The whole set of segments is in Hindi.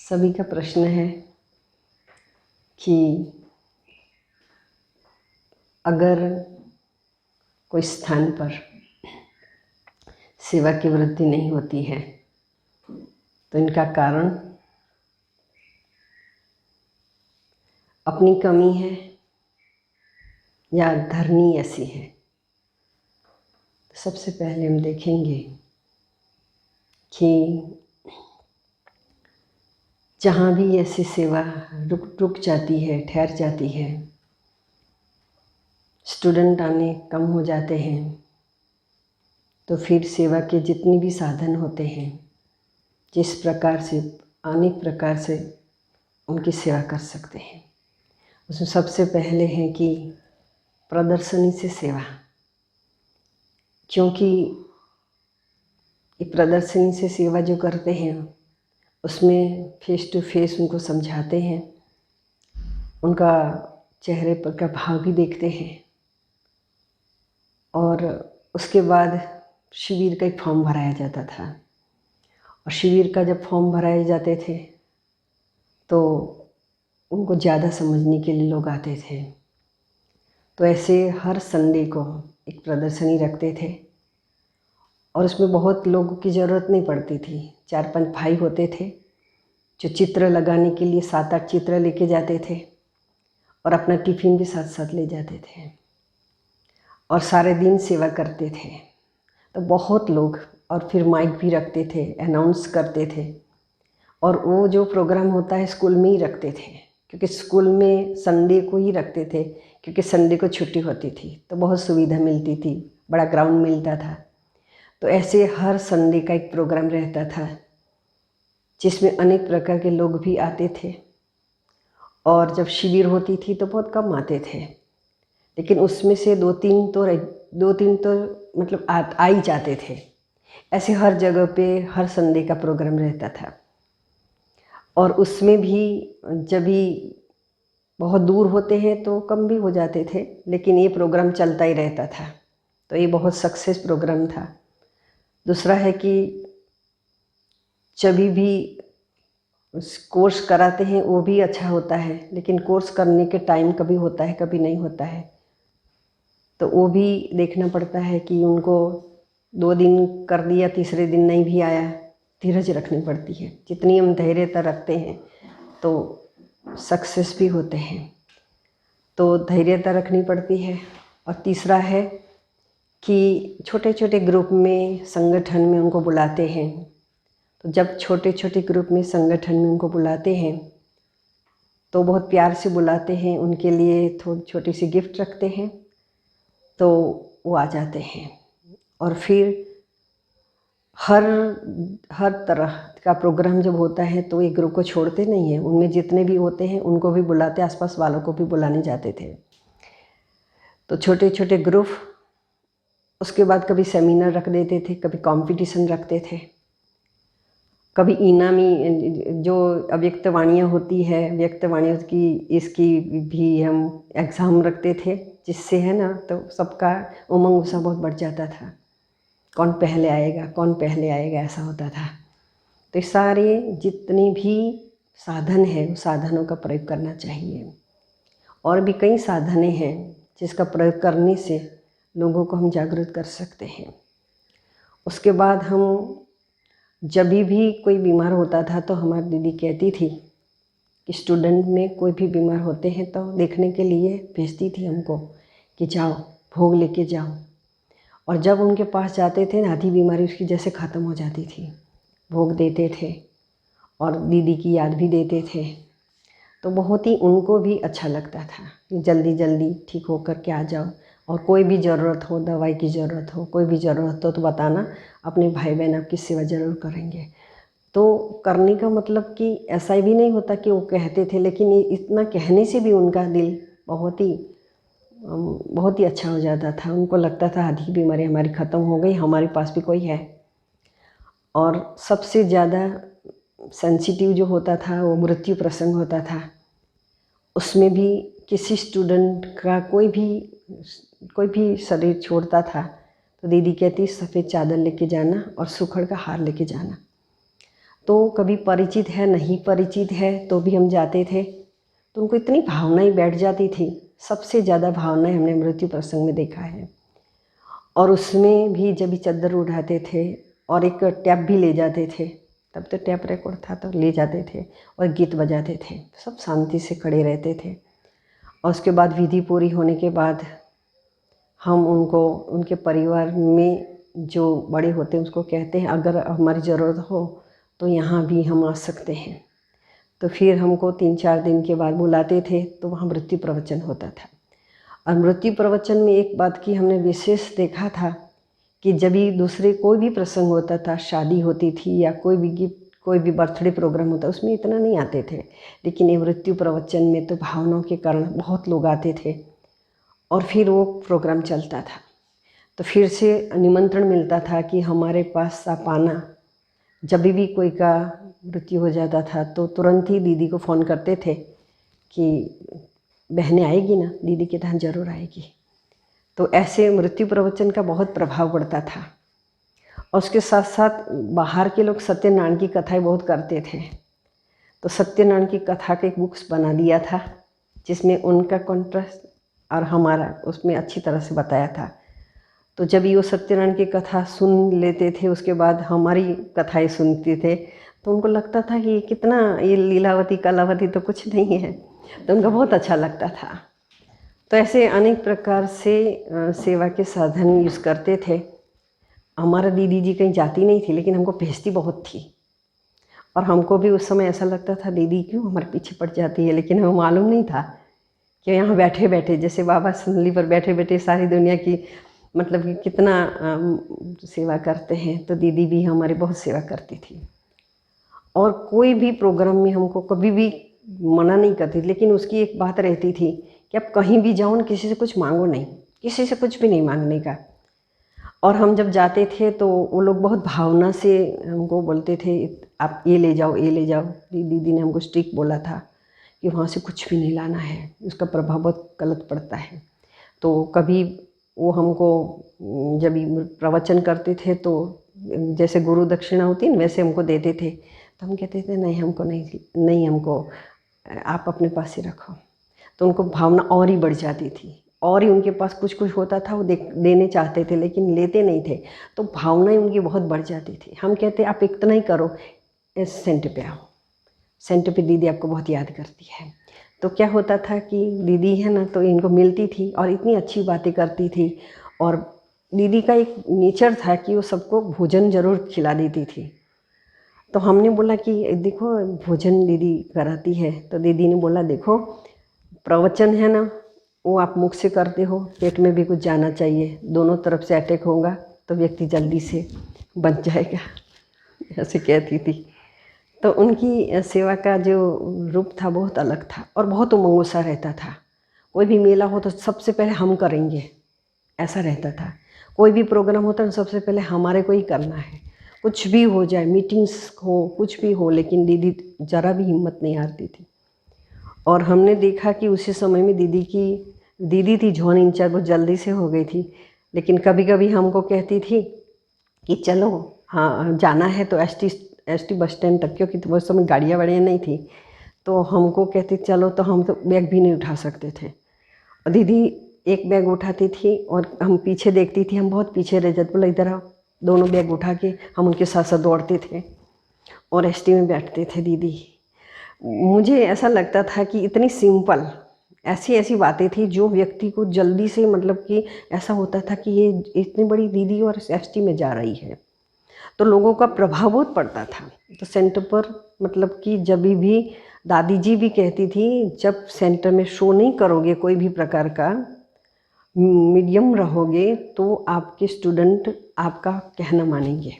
सभी का प्रश्न है कि अगर कोई स्थान पर सेवा की वृद्धि नहीं होती है तो इनका कारण अपनी कमी है या धरनी ऐसी है। तो सबसे पहले हम देखेंगे कि जहाँ भी ऐसी सेवा रुक जाती है, ठहर जाती है, स्टूडेंट आने कम हो जाते हैं, तो फिर सेवा के जितने भी साधन होते हैं, जिस प्रकार से अनेक प्रकार से उनकी सेवा कर सकते हैं। उसमें सबसे पहले है कि प्रदर्शनी से सेवा, क्योंकि ये प्रदर्शनी से सेवा जो करते हैं उसमें फेस टू फेस उनको समझाते हैं, उनका चेहरे पर का भाव भी देखते हैं। और उसके बाद शिविर का एक फॉर्म भराया जाता था, और शिविर का जब फॉर्म भराए जाते थे तो उनको ज़्यादा समझने के लिए लोग आते थे। तो ऐसे हर संडे को एक प्रदर्शनी रखते थे और उसमें बहुत लोगों की ज़रूरत नहीं पड़ती थी। 4-5 भाई होते थे जो चित्र लगाने के लिए 7-8 चित्र लेके जाते थे और अपना टिफ़िन भी साथ साथ ले जाते थे और सारे दिन सेवा करते थे। तो बहुत लोग, और फिर माइक भी रखते थे, अनाउंस करते थे। और वो जो प्रोग्राम होता है स्कूल में ही रखते थे, क्योंकि स्कूल में संडे को ही रखते थे, क्योंकि संडे को छुट्टी होती थी तो बहुत सुविधा मिलती थी, बड़ा ग्राउंड मिलता था। तो ऐसे हर संडे का एक प्रोग्राम रहता था जिसमें अनेक प्रकार के लोग भी आते थे। और जब शिविर होती थी तो बहुत कम आते थे, लेकिन उसमें से दो तीन तो मतलब आ ही जाते थे। ऐसे हर जगह पे हर संडे का प्रोग्राम रहता था। और उसमें भी जब भी बहुत दूर होते हैं तो कम भी हो जाते थे, लेकिन ये प्रोग्राम चलता ही रहता था। तो ये बहुत सक्सेस प्रोग्राम था। दूसरा है कि जब भी कोर्स कराते हैं वो भी अच्छा होता है, लेकिन कोर्स करने के टाइम कभी होता है कभी नहीं होता है, तो वो भी देखना पड़ता है कि उनको 2 दिन कर दिया, तीसरे दिन नहीं भी आया, धीरज रखनी पड़ती है। जितनी हम धैर्यता रखते हैं तो सक्सेस भी होते हैं, तो धैर्यता रखनी पड़ती है। और तीसरा है कि छोटे छोटे ग्रुप में संगठन में उनको बुलाते हैं। तो जब छोटे छोटे ग्रुप में संगठन में उनको बुलाते हैं तो बहुत प्यार से बुलाते हैं, उनके लिए थोड़ी छोटी सी गिफ्ट रखते हैं, तो वो आ जाते हैं। और फिर हर तरह का प्रोग्राम जब होता है तो एक ग्रुप को छोड़ते नहीं हैं, उनमें जितने भी होते हैं उनको भी बुलाते, आसपास वालों को भी बुलाने जाते थे। तो छोटे छोटे ग्रुप, उसके बाद कभी सेमिनार रख देते थे, कभी कंपटीशन रखते थे, कभी इनामी जो अव्यक्त वाणियाँ होती है, व्यक्त वाणियों की इसकी भी हम एग्ज़ाम रखते थे, जिससे है ना तो सबका उमंग उत्साह बहुत बढ़ जाता था। कौन पहले आएगा, कौन पहले आएगा, ऐसा होता था। तो सारे जितने भी साधन हैं उन साधनों का प्रयोग करना चाहिए। और भी कई साधनें हैं जिसका प्रयोग करने से लोगों को हम जागरूक कर सकते हैं। उसके बाद हम जब भी कोई बीमार होता था तो हमारी दीदी कहती थी कि स्टूडेंट में कोई भी बीमार होते हैं तो देखने के लिए भेजती थी हमको कि जाओ भोग लेके जाओ। और जब उनके पास जाते थे आधी बीमारी उसकी जैसे ख़त्म हो जाती थी। भोग देते थे और दीदी की याद भी देते थे, तो बहुत ही उनको भी अच्छा लगता था कि जल्दी जल्दी ठीक होकर के आ जाओ। और कोई भी ज़रूरत हो, दवाई की ज़रूरत हो, कोई भी ज़रूरत हो तो बताना, अपने भाई बहन आपकी सेवा ज़रूर करेंगे। तो करने का मतलब कि ऐसा भी नहीं होता कि वो कहते थे, लेकिन ये इतना कहने से भी उनका दिल बहुत ही अच्छा हो जाता था। उनको लगता था आधी बीमारी हमारी ख़त्म हो गई, हमारे पास भी कोई है। और सबसे ज़्यादा सेंसिटिव जो होता था वो मृत्यु प्रसंग होता था। उसमें भी किसी स्टूडेंट का कोई भी शरीर छोड़ता था तो दीदी कहती सफ़ेद चादर लेके जाना और सूखड़ का हार लेके जाना। तो कभी परिचित है नहीं परिचित है तो भी हम जाते थे, तो उनको इतनी भावनाएं बैठ जाती थी। सबसे ज़्यादा भावनाएं हमने मृत्यु प्रसंग में देखा है। और उसमें भी जब भी चद्दर उठाते थे और एक टैप भी ले जाते थे, तब तो टैप रिकॉर्ड था तो ले जाते थे और गीत बजाते थे, सब शांति से खड़े रहते थे। और उसके बाद विधि पूरी होने के बाद हम उनको, उनके परिवार में जो बड़े होते हैं उसको कहते हैं अगर हमारी ज़रूरत हो तो यहाँ भी हम आ सकते हैं। तो फिर हमको 3-4 दिन के बाद बुलाते थे, तो वहाँ मृत्यु प्रवचन होता था। और मृत्यु प्रवचन में एक बात की हमने विशेष देखा था कि जब भी दूसरे कोई भी प्रसंग होता था, शादी होती थी या कोई भी गिफ्ट, कोई भी बर्थडे प्रोग्राम होता, उसमें इतना नहीं आते थे, लेकिन ये मृत्यु प्रवचन में तो भावनाओं के कारण बहुत लोग आते थे और फिर वो प्रोग्राम चलता था। तो फिर से निमंत्रण मिलता था कि हमारे पास आप आना। जब भी कोई का मृत्यु हो जाता था तो तुरंत ही दीदी को फ़ोन करते थे कि बहनें आएगी ना, दीदी के यहाँ ज़रूर आएगी। तो ऐसे मृत्यु प्रवचन का बहुत प्रभाव पड़ता था। और उसके साथ साथ बाहर के लोग सत्यनारायण की कथाएं बहुत करते थे, तो सत्यनारायण की कथा का एक बुक्स बना दिया था जिसमें उनका कॉन्ट्रास्ट और हमारा उसमें अच्छी तरह से बताया था। तो जब ये सत्यनारायण की कथा सुन लेते थे, उसके बाद हमारी कथाएं सुनते थे, तो उनको लगता था कि कितना ये लीलावती कलावती तो कुछ नहीं है, तो उनको बहुत अच्छा लगता था। तो ऐसे अनेक प्रकार से सेवा के साधन यूज़ करते थे। हमारा दीदी जी कहीं जाती नहीं थी, लेकिन हमको भेजती बहुत थी। और हमको भी उस समय ऐसा लगता था दीदी क्यों हमारे पीछे पड़ जाती है, लेकिन हमें मालूम नहीं था कि यहाँ बैठे बैठे, जैसे बाबा संदली पर बैठे बैठे सारी दुनिया की मतलब कि कितना सेवा करते हैं, तो दीदी भी हमारी बहुत सेवा करती थी। और कोई भी प्रोग्राम में हमको कभी भी मना नहीं करती, लेकिन उसकी एक बात रहती थी कि आप कहीं भी जाओ ना, किसी से कुछ मांगो नहीं, किसी से कुछ भी नहीं मांगने का। और हम जब जाते थे तो वो लोग बहुत भावना से हमको बोलते थे आप ये ले जाओ, ये ले जाओ। दीदी ने हमको स्ट्रिक्ट बोला था कि वहाँ से कुछ भी नहीं लाना है, उसका प्रभाव बहुत गलत पड़ता है। तो कभी वो हमको जब प्रवचन करते थे तो जैसे गुरु दक्षिणा होती है वैसे हमको देते थे, तो हम कहते थे नहीं हमको नहीं हमको आप अपने पास ही रखो। तो उनको भावना और ही बढ़ जाती थी, और ही उनके पास कुछ कुछ होता था वो देने चाहते थे लेकिन लेते नहीं थे, तो भावनाएं उनकी बहुत बढ़ जाती थी। हम कहते आप इतना ही करो, इस सेंटर पे आओ, सेंटर पे दीदी आपको बहुत याद करती है। तो क्या होता था कि दीदी है ना, तो इनको मिलती थी और इतनी अच्छी बातें करती थी। और दीदी का एक नेचर था कि वो सबको भोजन ज़रूर खिला देती थी। तो हमने बोला कि देखो भोजन दीदी कराती है, तो दीदी ने बोला देखो प्रवचन है ना वो आप मुख से करते हो, पेट में भी कुछ जाना चाहिए, दोनों तरफ से अटैक होगा तो व्यक्ति जल्दी से बच जाएगा, ऐसे कहती थी। तो उनकी सेवा का जो रूप था बहुत अलग था और बहुत उमंग सा रहता था। कोई भी मेला हो तो सबसे पहले हम करेंगे, ऐसा रहता था। कोई भी प्रोग्राम होता तो सबसे पहले हमारे को ही करना है, कुछ भी हो जाए, मीटिंग्स हो कुछ भी हो, लेकिन दीदी ज़रा भी हिम्मत नहीं हारती थी। और हमने देखा कि उसी समय में दीदी थी जोन इंचार्ज, बहुत जल्दी से हो गई थी, लेकिन कभी कभी हमको कहती थी कि चलो हाँ जाना है तो एसटी बस स्टैंड तक, क्योंकि तो उस समय गाड़ियाँ वाड़ियाँ नहीं थी, तो हमको कहती चलो, तो हम तो बैग भी नहीं उठा सकते थे। और दीदी एक बैग उठाती थी और हम पीछे देखती थी, हम बहुत पीछे रह जाते, बोला इधर आओ, दोनों बैग उठा के हम उनके साथ साथ दौड़ते थे और एसटी में बैठते थे दीदी। मुझे ऐसा लगता था कि इतनी सिंपल ऐसी ऐसी बातें थी जो व्यक्ति को जल्दी से मतलब कि ऐसा होता था कि ये इतनी बड़ी दीदी और एसटी में जा रही है, तो लोगों का प्रभाव बहुत पड़ता था। तो सेंटर पर मतलब कि जब भी दादी जी भी कहती थी जब सेंटर में शो नहीं करोगे कोई भी प्रकार का, मीडियम रहोगे, तो आपके स्टूडेंट आपका कहना मानेंगे।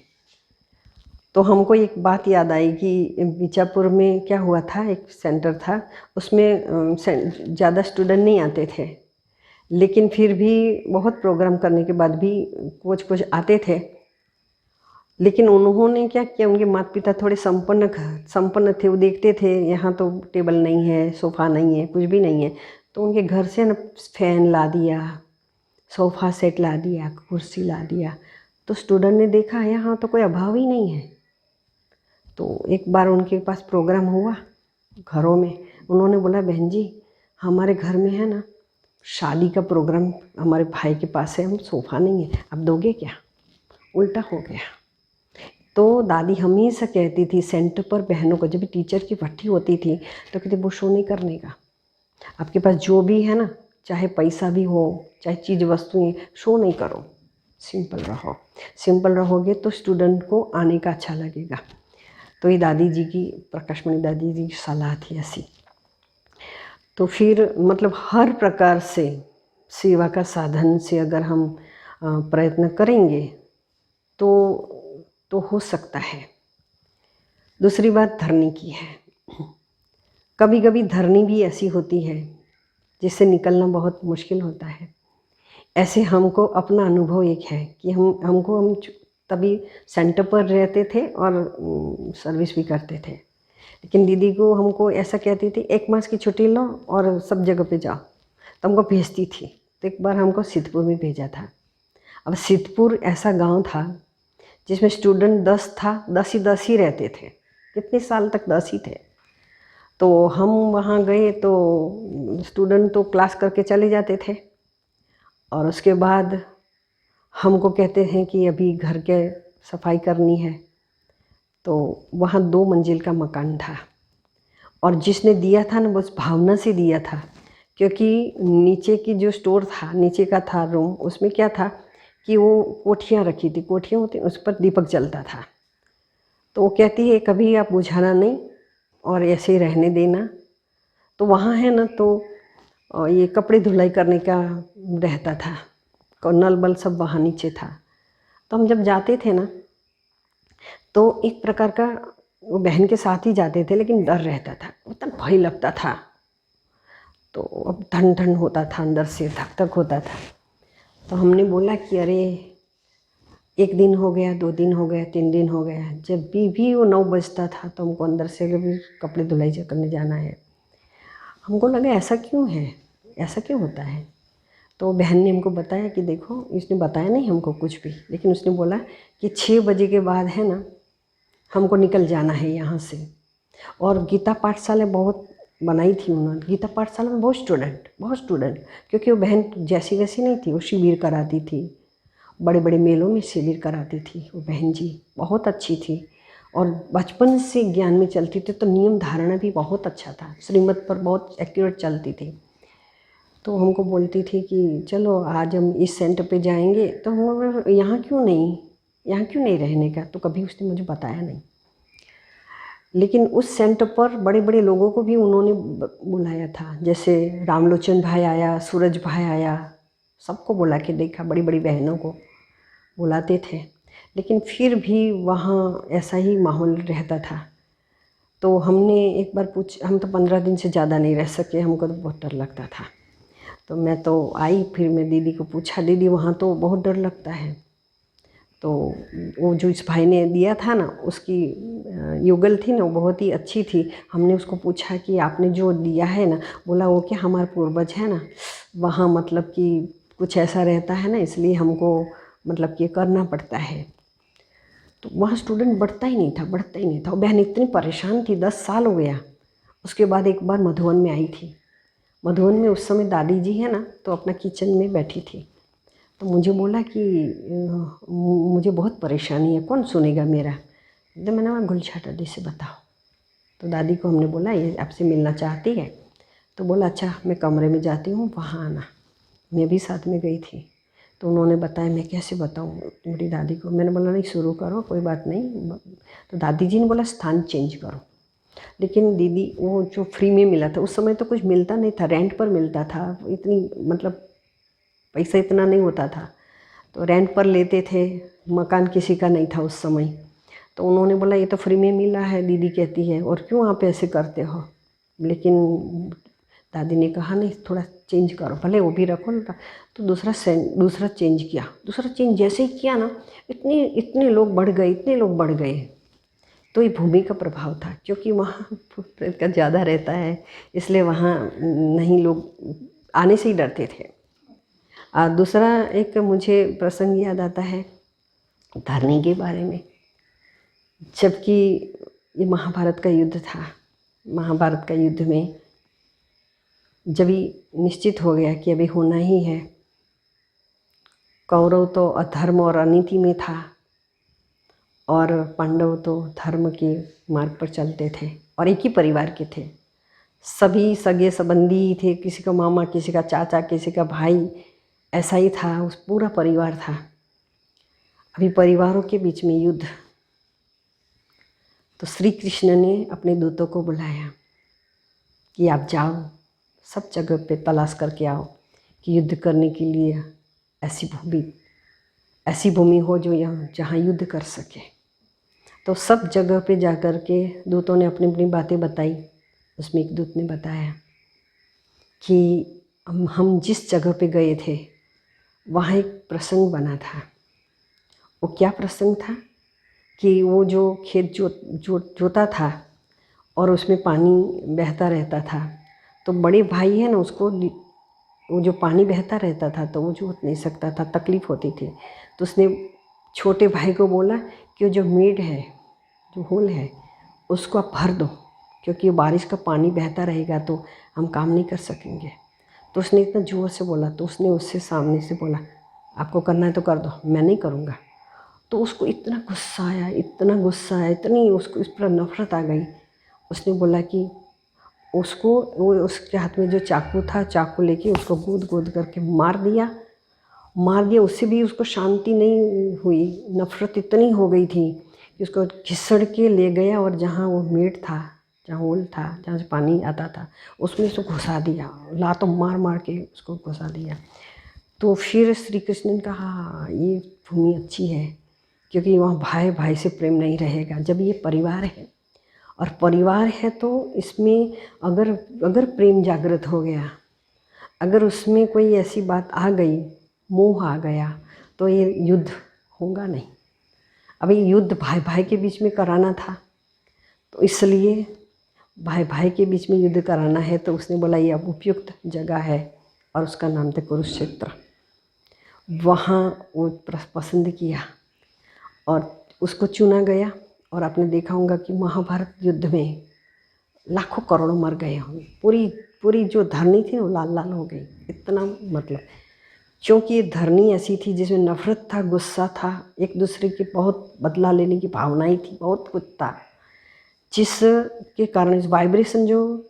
तो हमको एक बात याद आई कि बीजापुर में क्या हुआ था, एक सेंटर था उसमें ज़्यादा स्टूडेंट नहीं आते थे, लेकिन फिर भी बहुत प्रोग्राम करने के बाद भी कुछ आते थे। लेकिन उन्होंने क्या किया, उनके माता पिता थोड़े संपन्न थे, वो देखते थे यहाँ तो टेबल नहीं है, सोफ़ा नहीं है, कुछ भी नहीं है, तो उनके घर से ना फैन ला दिया, सोफ़ा सेट ला दिया, कुर्सी ला दिया। तो स्टूडेंट ने देखा यहाँ तो कोई अभाव ही नहीं है, तो एक बार उनके पास प्रोग्राम हुआ घरों में, उन्होंने बोला बहन जी हमारे घर में है ना शादी का प्रोग्राम, हमारे भाई के पास है, हम सोफ़ा नहीं है, अब दोगे क्या? उल्टा हो गया। तो दादी हमेशा कहती थी सेंटर पर बहनों को, जब भी टीचर की भट्टी होती थी तो कहती वो शो नहीं करने का, आपके पास जो भी है ना, चाहे पैसा भी हो चाहे चीज़ वस्तुएं, शो नहीं करो, सिंपल रहो। सिंपल रहोगे तो स्टूडेंट को आने का अच्छा लगेगा। तो ये दादी जी की, प्रकाशमणि दादी जी की सलाह थी ऐसी। तो फिर मतलब हर प्रकार से सेवा का साधन से अगर हम प्रयत्न करेंगे तो हो सकता है। दूसरी बात धरनी की है। कभी कभी धरनी भी ऐसी होती है जिससे निकलना बहुत मुश्किल होता है। ऐसे हमको अपना अनुभव एक है कि हम तभी सेंटर पर रहते थे और सर्विस भी करते थे, लेकिन दीदी को हमको ऐसा कहती थी 1 मास की छुट्टी लो और सब जगह पे जाओ, तो हमको भेजती थी। तो एक बार हमको सिद्धपुर में भेजा था। अब सिद्धपुर ऐसा गांव था जिसमें स्टूडेंट 10 था, 10 ही रहते थे, कितने साल तक 10 ही थे। तो हम वहाँ गए तो स्टूडेंट तो क्लास करके चले जाते थे और उसके बाद हमको कहते हैं कि अभी घर के सफाई करनी है। तो वहाँ 2 मंजिल का मकान था और जिसने दिया था ना, बस भावना से दिया था, क्योंकि नीचे की जो स्टोर था, नीचे का था रूम, उसमें क्या था कि वो कोठियाँ रखी थी, कोठियाँ होती, उस पर दीपक जलता था। तो वो कहती है कभी आप बुझाना नहीं और ऐसे ही रहने देना। तो वहाँ है ना, तो ये कपड़े धुलाई करने का रहता था, नल बल सब वहाँ नीचे था। तो हम जब जाते थे ना, तो एक प्रकार का, वो बहन के साथ ही जाते थे लेकिन डर रहता था, उतना भय लगता था। तो अब ठंड ठंड होता था, अंदर से धक धक होता था। तो हमने बोला कि अरे 1 दिन हो गया, 2 दिन हो गया, 3 दिन हो गया, जब भी वो 9 बजता था तो हमको अंदर से भी कपड़े धुलाई करने जाना है। हमको लगा ऐसा क्यों है, ऐसा क्यों होता है। तो बहन ने हमको बताया कि देखो, इसने बताया नहीं हमको कुछ भी, लेकिन उसने बोला कि 6 बजे के बाद है ना हमको निकल जाना है यहाँ से। और गीता पाठशाला बहुत बनाई थी उन्होंने। गीता पाठशाला में बहुत स्टूडेंट, क्योंकि वो बहन जैसी वैसी नहीं थी, वो शिविर कराती थी, बड़े बड़े मेलों में शिविर कराती थी। वो बहन जी बहुत अच्छी थी और बचपन से ज्ञान में चलती थी, तो नियम धारणा भी बहुत अच्छा था, श्रीमत पर बहुत एक्यूरेट चलती थी। तो हमको बोलती थी कि चलो आज हम इस सेंटर पे जाएंगे। तो हम यहाँ क्यों नहीं रहने का, तो कभी उसने मुझे बताया नहीं। लेकिन उस सेंटर पर बड़े बड़े लोगों को भी उन्होंने बुलाया था, जैसे रामलोचन भाई आया, सूरज भाई आया, सबको बुला के देखा, बड़ी बड़ी बहनों को बुलाते थे। लेकिन फिर भी वहाँ ऐसा ही माहौल रहता था। तो हमने एक बार हम तो 15 दिन से ज़्यादा नहीं रह सके, हमको तो बहुत डर लगता था। तो मैं तो आई, फिर मैं दीदी को पूछा, दीदी वहाँ तो बहुत डर लगता है। तो वो जो इस भाई ने दिया था ना, उसकी युगल थी ना, वो बहुत ही अच्छी थी। हमने उसको पूछा कि आपने जो दिया है ना, बोला वो क्या हमारे पूर्वज है ना, वहाँ मतलब कि कुछ ऐसा रहता है ना, इसलिए हमको मतलब कि करना पड़ता है। तो वहाँ स्टूडेंट बढ़ता ही नहीं था। बहन इतनी परेशान थी, 10 साल हो गया। उसके बाद एक बार मधुबन में आई थी। मधुबन में उस समय दादी जी है ना, तो अपना किचन में बैठी थी। तो मुझे बोला कि मुझे बहुत परेशानी है, कौन सुनेगा मेरा। तो मैंने बोला गुलछा दादी से बताओ। तो दादी को हमने बोला ये आपसे मिलना चाहती है। तो बोला अच्छा मैं कमरे में जाती हूँ, वहाँ आना। मैं भी साथ में गई थी। तो उन्होंने बताया, मैं कैसे बताऊँ मेरी दादी को। मैंने बोला नहीं शुरू करो, कोई बात नहीं। तो दादी जी ने बोला स्थान चेंज करो। लेकिन दीदी वो जो फ्री में मिला था, उस समय तो कुछ मिलता नहीं था, रेंट पर मिलता था, इतनी मतलब पैसा इतना नहीं होता था, तो रेंट पर लेते थे। मकान किसी का नहीं था उस समय। तो उन्होंने बोला ये तो फ्री में मिला है, दीदी कहती है, और क्यों आप ऐसे करते हो। लेकिन दादी ने कहा नहीं थोड़ा चेंज करो, भले वो भी रखो ना। तो दूसरा चेंज किया। दूसरा चेंज जैसे ही किया ना, इतने लोग बढ़ गए। तो ये भूमि का प्रभाव था, क्योंकि वहाँ प्रेत का ज़्यादा रहता है, इसलिए वहाँ नहीं, लोग आने से ही डरते थे। दूसरा एक मुझे प्रसंग याद आता है धरनी के बारे में। जबकि ये महाभारत का युद्ध था। महाभारत का युद्ध में जब ही निश्चित हो गया कि अभी होना ही है, कौरव तो अधर्म और अनीति में था और पांडव तो धर्म के मार्ग पर चलते थे और एक ही परिवार के थे। सभी सगे संबंधी ही थे, किसी का मामा, किसी का चाचा, किसी का भाई, ऐसा ही था, उस पूरा परिवार था। अभी परिवारों के बीच में युद्ध। तो श्री कृष्ण ने अपने दूतों को बुलाया कि आप जाओ, सब जगह पे तलाश करके आओ कि युद्ध करने के लिए ऐसी भूमि हो जो यहाँ जहाँ युद्ध कर सके। तो सब जगह पे जा कर के दूतों ने अपनी अपनी बातें बताई। उसमें एक दूत ने बताया कि हम जिस जगह पे गए थे वहाँ एक प्रसंग बना था। वो क्या प्रसंग था कि वो जो खेत जोता था और उसमें पानी बहता रहता था, तो बड़े भाई है ना, उसको वो जो पानी बहता रहता था तो वो जोत नहीं सकता था, तकलीफ़ होती थी। तो उसने छोटे भाई को बोला कि जो मेड है, जो होल है, उसको आप भर दो, क्योंकि बारिश का पानी बहता रहेगा तो हम काम नहीं कर सकेंगे। तो उसने इतना ज़ोर से बोला, तो उसने उससे सामने से बोला, आपको करना है तो कर दो, मैं नहीं करूँगा। तो उसको इतना गुस्सा आया, इतना गुस्सा आया, इतनी उसको इस पर नफ़रत आ गई। उसने बोला कि उसको, वो उसके हाथ में जो चाकू था, चाकू लेके उसको गूद करके मार दिया। उससे भी उसको शांति नहीं हुई, नफ़रत इतनी हो गई थी कि उसको घिसड़ के ले गया और जहाँ वो मेट था, जहाँ होल था, जहाँ से पानी आता था, उसमें उसको घुसा दिया, लातों मार के उसको घुसा दिया। तो फिर श्री कृष्ण ने कहा ये भूमि अच्छी है, क्योंकि वहाँ भाई भाई से प्रेम नहीं रहेगा। जब ये परिवार है और परिवार है तो इसमें अगर प्रेम जागृत हो गया, अगर उसमें कोई ऐसी बात आ गई, मोह आ गया, तो ये युद्ध होगा नहीं। अभी युद्ध भाई भाई के बीच में कराना था, तो इसलिए भाई भाई के बीच में युद्ध कराना है। तो उसने बोला ये अब उपयुक्त जगह है, और उसका नाम था कुरुक्षेत्र। वहाँ वो पसंद किया और उसको चुना गया। और आपने देखा होगा कि महाभारत युद्ध में लाखों करोड़ों मर गए होंगे, पूरी जो धरनी थी वो लाल लाल हो गई। इतना मतलब, क्योंकि ये धरनी ऐसी थी जिसमें नफ़रत था, गुस्सा था, एक दूसरे की बहुत बदला लेने की भावनाएं थी, बहुत कुछ था, जिसके कारण वाइब्रेशन, जो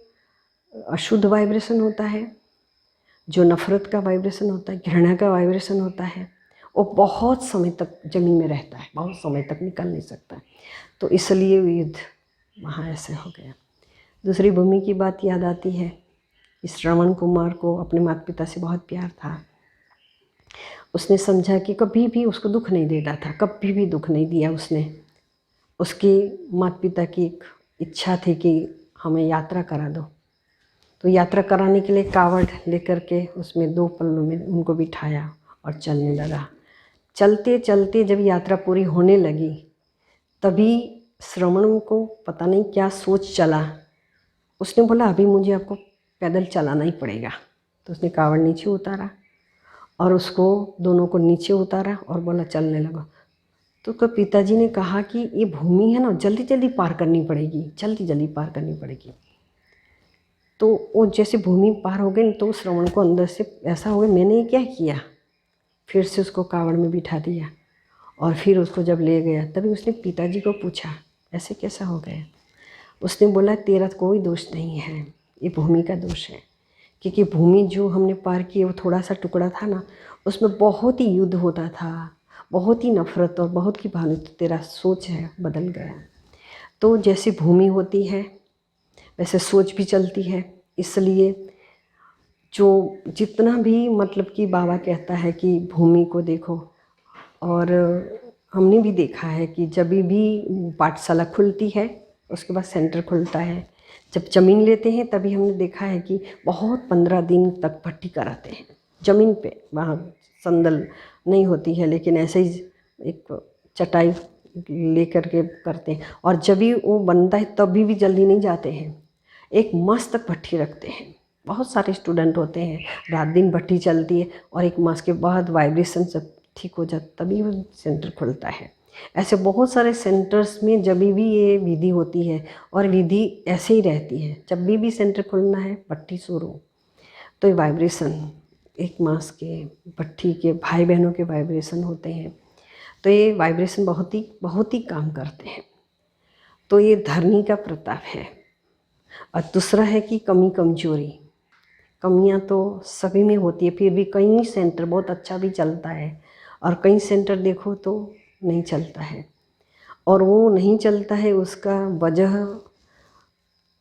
अशुद्ध वाइब्रेशन होता है, जो नफ़रत का वाइब्रेशन होता है, घृणा का वाइब्रेशन होता है, वो बहुत समय तक ज़मीन में रहता है, बहुत समय तक निकल नहीं सकता। तो इसलिए युद्ध वहाँ ऐसे हो गया। दूसरी भूमि की बात याद आती है। इस श्रवण कुमार को अपने माता पिता से बहुत प्यार था। उसने समझा कि कभी भी उसको दुख नहीं देता था, कभी भी दुख नहीं दिया उसने। उसके माता पिता की एक इच्छा थी कि हमें यात्रा करा दो, तो यात्रा कराने के लिए कावड़ लेकर के उसमें 2 पल्लों में उनको बिठाया और चलने लगा। चलते चलते जब यात्रा पूरी होने लगी, तभी श्रवण को पता नहीं क्या सोच चला। उसने बोला अभी मुझे आपको पैदल चलाना ही पड़ेगा। तो उसने कावड़ नीचे उतारा और उसको दोनों को नीचे उतारा और बोला चलने लगा। तो उसके पिताजी ने कहा कि ये भूमि है ना, जल्दी जल्दी पार करनी पड़ेगी, जल्दी जल्दी पार करनी पड़ेगी। तो वो जैसे भूमि पार हो गई तो श्रवण को अंदर से ऐसा हो गया, मैंने ये क्या किया। फिर से उसको कावड़ में बिठा दिया और फिर उसको जब ले गया, तभी उसने पिताजी को पूछा ऐसे कैसा हो गया। उसने बोला तेरा कोई दोष नहीं है, ये भूमि का दोष है, क्योंकि भूमि जो हमने पार की वो थोड़ा सा टुकड़ा था ना, उसमें बहुत ही युद्ध होता था, बहुत ही नफ़रत और बहुत की भावना। तो तेरा सोच है बदल गया। तो जैसे भूमि होती है वैसे सोच भी चलती है। इसलिए जो जितना भी मतलब कि बाबा कहता है कि भूमि को देखो, और हमने भी देखा है कि जब भी पाठशाला खुलती है उसके बाद सेंटर खुलता है, जब ज़मीन लेते हैं तभी हमने देखा है कि बहुत 15 दिन तक भट्टी कराते हैं ज़मीन पे। वहाँ संदल नहीं होती है, लेकिन ऐसे ही एक चटाई लेकर के करते हैं। और जब भी वो बनता है तभी भी जल्दी नहीं जाते हैं, एक मास तक भट्टी रखते हैं। बहुत सारे स्टूडेंट होते हैं, रात दिन भट्टी चलती है और एक मास के बाद वाइब्रेशन सब ठीक हो जाता तभी वो सेंटर खुलता है। ऐसे बहुत सारे सेंटर्स में जब भी ये विधि होती है, और विधि ऐसे ही रहती है, जब भी सेंटर खुलना है भट्ठी शुरू, तो ये वाइब्रेशन एक मास के भट्ठी के भाई बहनों के वाइब्रेशन होते हैं, तो ये वाइब्रेशन बहुत ही काम करते हैं। तो ये धरनी का प्रताप है। और दूसरा है कि कमी कमजोरी, कमियां तो सभी में होती है, फिर भी कई सेंटर बहुत अच्छा भी चलता है और कई सेंटर देखो तो नहीं चलता है। और वो नहीं चलता है, उसका वजह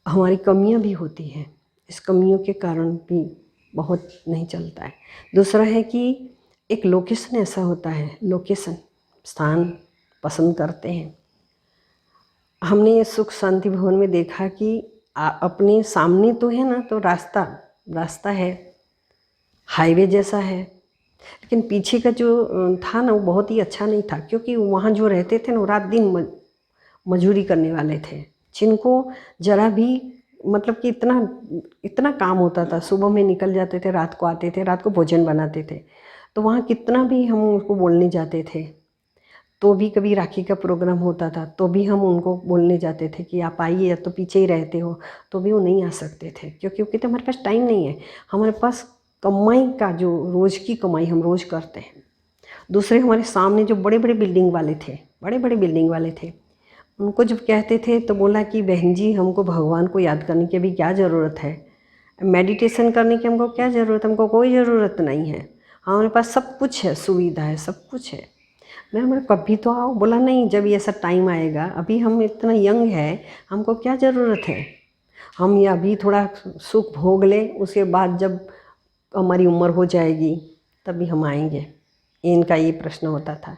हमारी कमियां भी होती हैं, इस कमियों के कारण भी बहुत नहीं चलता है। दूसरा है कि एक लोकेशन ऐसा होता है, लोकेशन स्थान पसंद करते हैं। हमने सुख शांति भवन में देखा कि अपने सामने तो है ना, तो रास्ता है, हाईवे जैसा है, लेकिन पीछे का जो था ना वो बहुत ही अच्छा नहीं था, क्योंकि वहाँ जो रहते थे ना वो रात दिन मजदूरी करने वाले थे, जिनको जरा भी मतलब कि इतना काम होता था। सुबह में निकल जाते थे, रात को आते थे, रात को भोजन बनाते थे। तो वहाँ कितना भी हम उनको बोलने जाते थे, तो भी कभी राखी का प्रोग्राम होता था तो भी हम उनको बोलने जाते थे कि आप आइए, या तो पीछे ही रहते हो, तो भी वो नहीं आ सकते थे, क्योंकि कहते हमारे पास टाइम नहीं है, हमारे पास कमाई का जो रोज़ की कमाई हम रोज़ करते हैं। दूसरे हमारे सामने जो बड़े बड़े बिल्डिंग वाले थे, उनको जब कहते थे तो बोला कि बहन जी हमको भगवान को याद करने की अभी क्या ज़रूरत है, मेडिटेशन करने की हमको क्या ज़रूरत है, हमको कोई ज़रूरत नहीं है, हमारे पास सब कुछ है, सुविधा है, सब कुछ है। मैं कभी तो आओ। बोला नहीं, जब ये ऐसा टाइम आएगा, अभी हम इतना यंग है, हमको क्या ज़रूरत है, हम ये अभी थोड़ा सुख भोग ले, उसके बाद जब हमारी उम्र हो जाएगी तभी हम आएंगे। इनका ये प्रश्न होता था।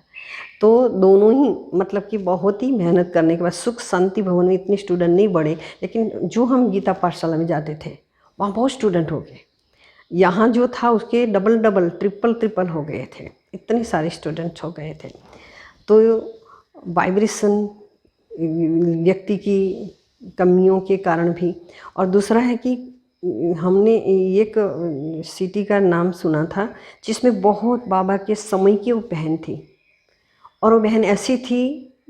तो दोनों ही मतलब कि बहुत ही मेहनत करने के बाद सुख शांति भवन में इतने स्टूडेंट नहीं बढ़े, लेकिन जो हम गीता पाठशाला में जाते थे वहाँ बहुत स्टूडेंट हो गए। यहाँ जो था उसके डबल ट्रिपल हो गए थे, इतने सारे स्टूडेंट्स हो गए थे। तो वाइब्रेशन व्यक्ति की कमियों के कारण भी। और दूसरा है कि हमने एक सिटी का नाम सुना था जिसमें बहुत बाबा के समय की वो बहन थी, और वो बहन ऐसी थी,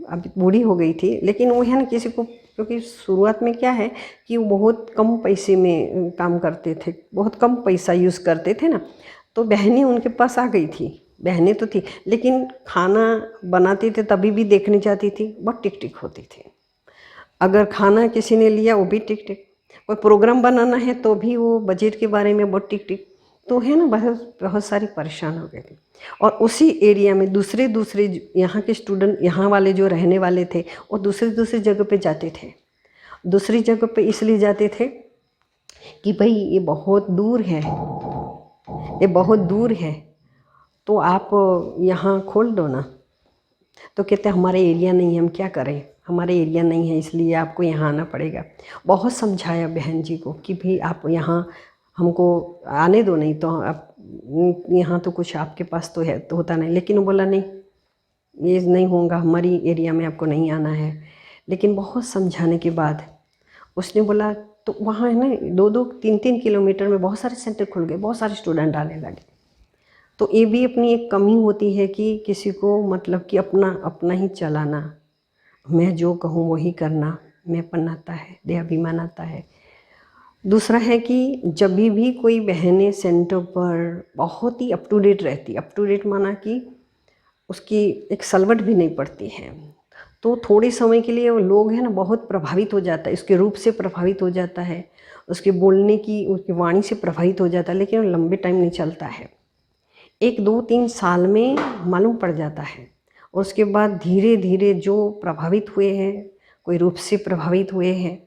अब बूढ़ी हो गई थी, लेकिन वो है ना किसी को, क्योंकि शुरुआत में क्या है कि वो बहुत कम पैसे में काम करते थे, बहुत कम पैसा यूज़ करते थे ना, तो बहनें उनके पास आ गई थी। बहनें तो थी, लेकिन खाना बनाते थे तभी भी देखने जाती थी, बहुत टिक टिक होती थी। अगर खाना किसी ने लिया वो भी टिक टिक, कोई प्रोग्राम बनाना है तो भी वो बजट के बारे में बहुत टिक टिक, तो है ना बहुत सारी परेशान हो गई थी। और उसी एरिया में दूसरे यहाँ के स्टूडेंट, यहाँ वाले जो रहने वाले थे, वो दूसरी जगह पे जाते थे। दूसरी जगह पे इसलिए जाते थे कि भाई ये बहुत दूर है, तो आप यहाँ खोल दो ना। तो कहते हमारे एरिया नहीं है, हम क्या करें, हमारे एरिया नहीं है, इसलिए आपको यहाँ आना पड़ेगा। बहुत समझाया बहन जी को कि भाई आप यहाँ हमको आने दो, नहीं तो आप यहाँ तो कुछ आपके पास तो है तो होता नहीं। लेकिन वो बोला नहीं, ये नहीं होगा, हमारी एरिया में आपको नहीं आना है। लेकिन बहुत समझाने के बाद उसने बोला, तो वहाँ है ना 2-3 किलोमीटर में बहुत सारे सेंटर खुल गए, बहुत सारे स्टूडेंट आने लगे। तो ये भी अपनी एक कमी होती है कि किसी को मतलब कि अपना ही चलाना, मैं जो कहूँ वही करना, मैंपन आता है, देहाभिमान आता है। दूसरा है कि जब भी कोई बहनें सेंटर पर बहुत ही अप टू डेट रहती, अप टू डेट माना कि उसकी एक सलवट भी नहीं पड़ती है, तो थोड़े समय के लिए वो लोग हैं ना बहुत प्रभावित हो जाता है, उसके रूप से प्रभावित हो जाता है, उसके बोलने की, उसकी वाणी से प्रभावित हो जाता है, लेकिन वो लंबे टाइम नहीं चलता है। 1-2-3 साल में मालूम पड़ जाता है, और उसके बाद धीरे धीरे जो प्रभावित हुए हैं, कोई रूप से प्रभावित हुए हैं,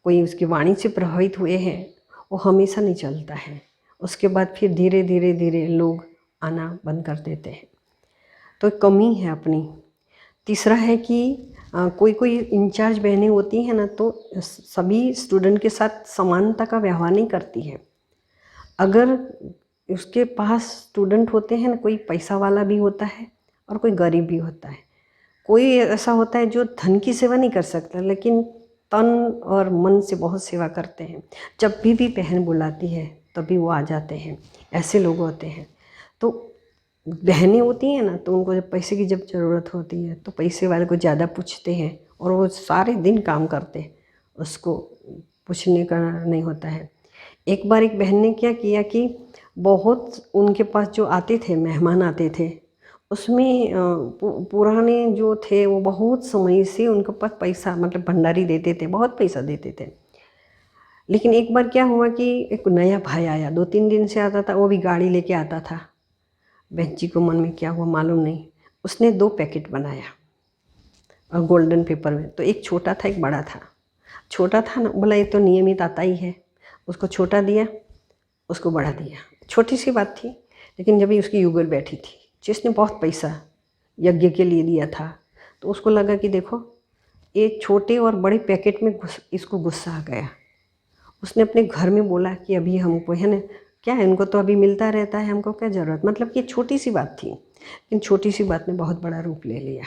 कोई उसकी वाणी से प्रभावित हुए हैं, वो हमेशा नहीं चलता है। उसके बाद फिर धीरे धीरे लोग आना बंद कर देते हैं। तो कमी है अपनी। तीसरा है कि कोई इंचार्ज बहनें होती हैं ना, तो सभी स्टूडेंट के साथ समानता का व्यवहार नहीं करती है। अगर उसके पास स्टूडेंट होते हैं ना, कोई पैसा वाला भी होता है और कोई गरीब भी होता है। कोई ऐसा होता है जो धन की सेवा नहीं कर सकता, लेकिन तन और मन से बहुत सेवा करते हैं। जब भी बहन बुलाती है तभी वो आ जाते हैं, ऐसे लोग होते हैं। तो बहनें होती हैं ना, तो उनको जब पैसे की जब ज़रूरत होती है तो पैसे वाले को ज़्यादा पूछते हैं, और वो सारे दिन काम करते हैं, उसको पूछने का नहीं होता है। एक बार एक बहन ने क्या किया कि बहुत उनके पास जो आते थे, मेहमान आते थे, उसमें पुराने जो थे वो बहुत समय से उनके पास पैसा, मतलब भंडारी देते थे, बहुत पैसा देते थे। लेकिन एक बार क्या हुआ कि एक नया भाई आया, 2-3 दिन से आता था, वो भी गाड़ी लेके आता था। बहन जी को मन में क्या हुआ मालूम नहीं, उसने 2 पैकेट बनाया और गोल्डन पेपर में, तो एक छोटा था एक बड़ा था। छोटा था ना, बोला ये तो नियमित आता ही है, उसको छोटा दिया, उसको बड़ा दिया। छोटी सी बात थी, लेकिन जब भी उसकी युगल बैठी थी जिसने बहुत पैसा यज्ञ के लिए दिया था, तो उसको लगा कि देखो ये छोटे और बड़े पैकेट में इसको गुस्सा आ गया। उसने अपने घर में बोला कि अभी हमको है ना, क्या है, इनको तो अभी मिलता रहता है, हमको क्या ज़रूरत। मतलब कि छोटी सी बात थी, लेकिन छोटी सी बात ने बहुत बड़ा रूप ले लिया।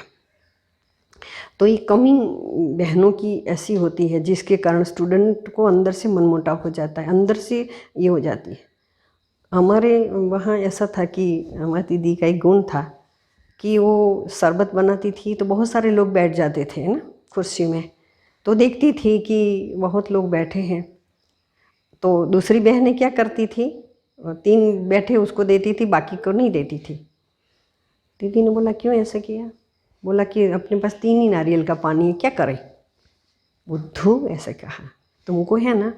तो ये कमी बहनों की ऐसी होती है जिसके कारण स्टूडेंट को अंदर से मनमुटाव हो जाता है, अंदर से ये हो जाती है। हमारे वहाँ ऐसा था कि हमारी दीदी का एक गुण था कि वो शरबत बनाती थी तो बहुत सारे लोग बैठ जाते थे ना कुर्सी में, तो देखती थी कि बहुत लोग बैठे हैं, तो दूसरी बहनें क्या करती थी, 3 बैठे उसको देती थी, बाकी को नहीं देती थी। दीदी ने बोला क्यों ऐसा किया? बोला कि अपने पास 3 ही नारियल का पानी है, क्या करें। बुद्धू ऐसे कहा, तुमको है ना,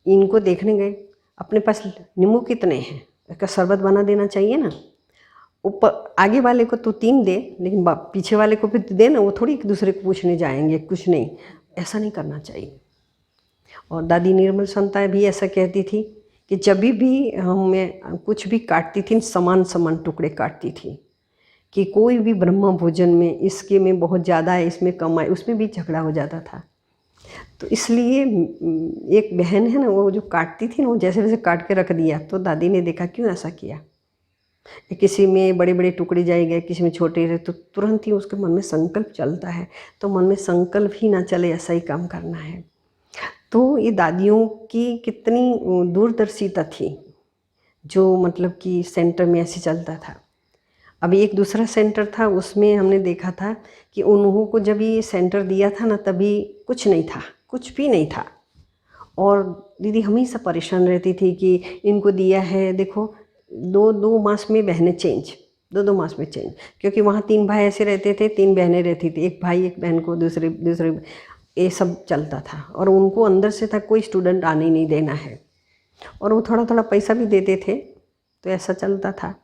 इनको देखने गए, अपने पास नींबू कितने हैं, इसका शरबत बना देना चाहिए ना। ऊपर आगे वाले को तो 3 दे, लेकिन पीछे वाले को भी दे ना, वो थोड़ी एक दूसरे को पूछने जाएंगे, कुछ नहीं, ऐसा नहीं करना चाहिए। और दादी निर्मल संता भी ऐसा कहती थी कि जब भी हमें कुछ भी काटती थी, समान समान टुकड़े काटती थी, कि कोई भी ब्रह्म भोजन में इसके में बहुत ज़्यादा है, इसमें कम है, उसमें भी झगड़ा हो जाता था। तो इसलिए एक बहन है ना, वो जो काटती थी ना, वो जैसे वैसे काट के रख दिया, तो दादी ने देखा क्यों ऐसा किया, किसी में बड़े बड़े टुकड़े जाए गए, किसी में छोटे रहे, तो तुरंत ही उसके मन में संकल्प चलता है, तो मन में संकल्प ही ना चले ऐसा ही काम करना है। तो ये दादियों की कितनी दूरदर्शिता थी, जो मतलब कि सेंटर में ऐसे चलता था। अभी एक दूसरा सेंटर था, उसमें हमने देखा था कि उन्हों को जब ये सेंटर दिया था ना, तभी कुछ नहीं था, कुछ भी नहीं था। और दीदी हमेशा परेशान रहती थी कि इनको दिया है, देखो 2-2 मास में बहनें चेंज, 2-2 मास में चेंज, क्योंकि वहाँ 3 भाई ऐसे रहते थे, 3 बहनें रहती थी, एक भाई एक बहन को दूसरे ये सब चलता था। और उनको अंदर से था कोई स्टूडेंट आने नहीं देना है, और वो थोड़ा थोड़ा पैसा भी देते थे, तो ऐसा चलता था।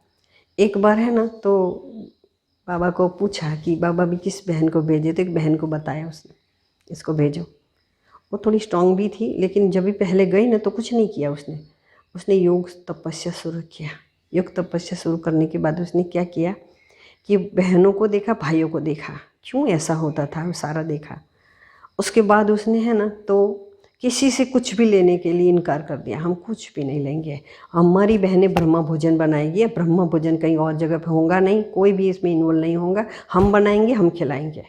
एक बार है ना, तो बाबा को पूछा कि बाबा भी किस बहन को भेजे, तो एक बहन को बताया उसने, इसको भेजो। वो थोड़ी स्ट्रांग भी थी, लेकिन जब भी पहले गई ना तो कुछ नहीं किया उसने योग तपस्या शुरू किया। योग तपस्या शुरू करने के बाद उसने क्या किया कि बहनों को देखा, भाइयों को देखा, क्यों ऐसा होता था वो सारा देखा। उसके बाद उसने है ना, तो किसी से कुछ भी लेने के लिए इनकार कर दिया, हम कुछ भी नहीं लेंगे, हमारी बहनें ब्रह्मा भोजन बनाएंगी, ब्रह्मा भोजन कहीं और जगह पर होगा नहीं, कोई भी इसमें इन्वॉल्व नहीं होगा, हम बनाएंगे, हम खिलाएंगे।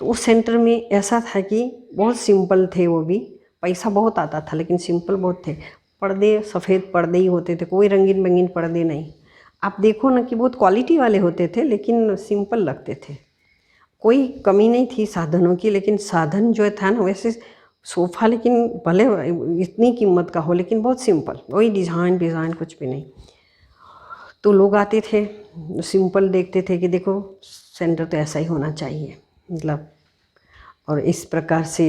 तो उस सेंटर में ऐसा था कि बहुत सिंपल थे, वो भी पैसा बहुत आता था, लेकिन सिंपल बहुत थे। पर्दे सफ़ेद पर्दे ही होते थे, कोई रंगीन रंगीन पर्दे नहीं। आप देखो ना कि बहुत क्वालिटी वाले होते थे, लेकिन सिंपल लगते थे। कोई कमी नहीं थी साधनों की, लेकिन साधन जो था ना, वैसे सोफ़ा, लेकिन भले इतनी कीमत का हो, लेकिन बहुत सिंपल, वही डिज़ाइन कुछ भी नहीं। तो लोग आते थे, सिंपल देखते थे कि देखो सेंटर तो ऐसा ही होना चाहिए, मतलब। और इस प्रकार से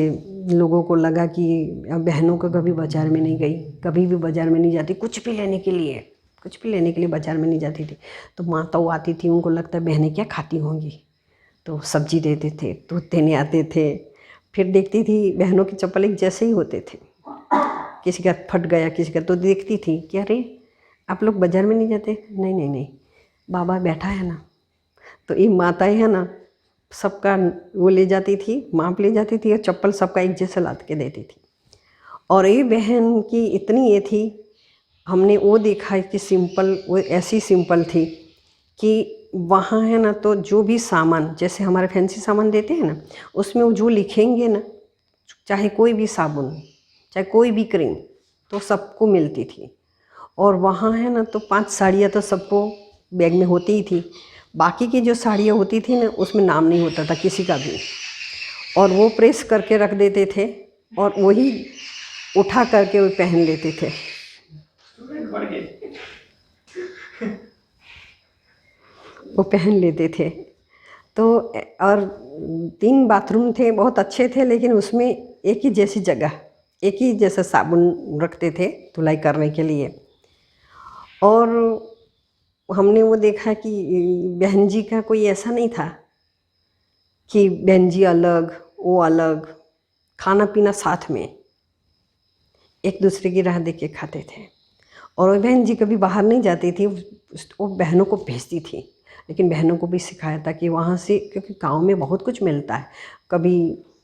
लोगों को लगा कि अब बहनों को कभी बाज़ार में नहीं गई, कभी भी बाज़ार में नहीं जाती, कुछ भी लेने के लिए बाज़ार में नहीं जाती थी। तो माताओं आती थी, उनको लगता बहनें क्या खाती होंगी, तो सब्जी देते थे, दूध देने आते थे। फिर देखती थी बहनों के चप्पल एक जैसे ही होते थे, किसी का फट गया, किसी का, तो देखती थी कि अरे आप लोग बाज़ार में नहीं जाते, नहीं, बाबा बैठा है ना। तो ये माताएं है ना, सबका वो ले जाती थी, माप ले जाती थी, और चप्पल सबका एक जैसा लाद के देती थी। और ये बहन की इतनी ये थी, हमने वो देखा कि सिंपल, वो ऐसी सिंपल थी कि वहाँ है ना, तो जो भी सामान, जैसे हमारे फैंसी सामान देते हैं ना, उसमें वो जो लिखेंगे ना, चाहे कोई भी साबुन, चाहे कोई भी क्रीम, तो सबको मिलती थी। और वहाँ है ना, तो 5 साड़ियाँ तो सबको बैग में होती ही थी। बाकी की जो साड़ियाँ होती थी ना उसमें नाम नहीं होता था किसी का भी, और वो प्रेस करके रख देते थे और वही उठा करके वो पहन लेते थे। वो पहन लेते थे। तो और 3 बाथरूम थे, बहुत अच्छे थे, लेकिन उसमें एक ही जैसी जगह, एक ही जैसा साबुन रखते थे धुलाई करने के लिए। और हमने वो देखा कि बहन जी का कोई ऐसा नहीं था कि बहन जी अलग वो अलग, खाना पीना साथ में, एक दूसरे की राह देख के खाते थे। और वो बहन जी कभी बाहर नहीं जाती थी, वो बहनों को भेजती थी। लेकिन बहनों को भी सिखाया था कि वहाँ से, क्योंकि गांव में बहुत कुछ मिलता है, कभी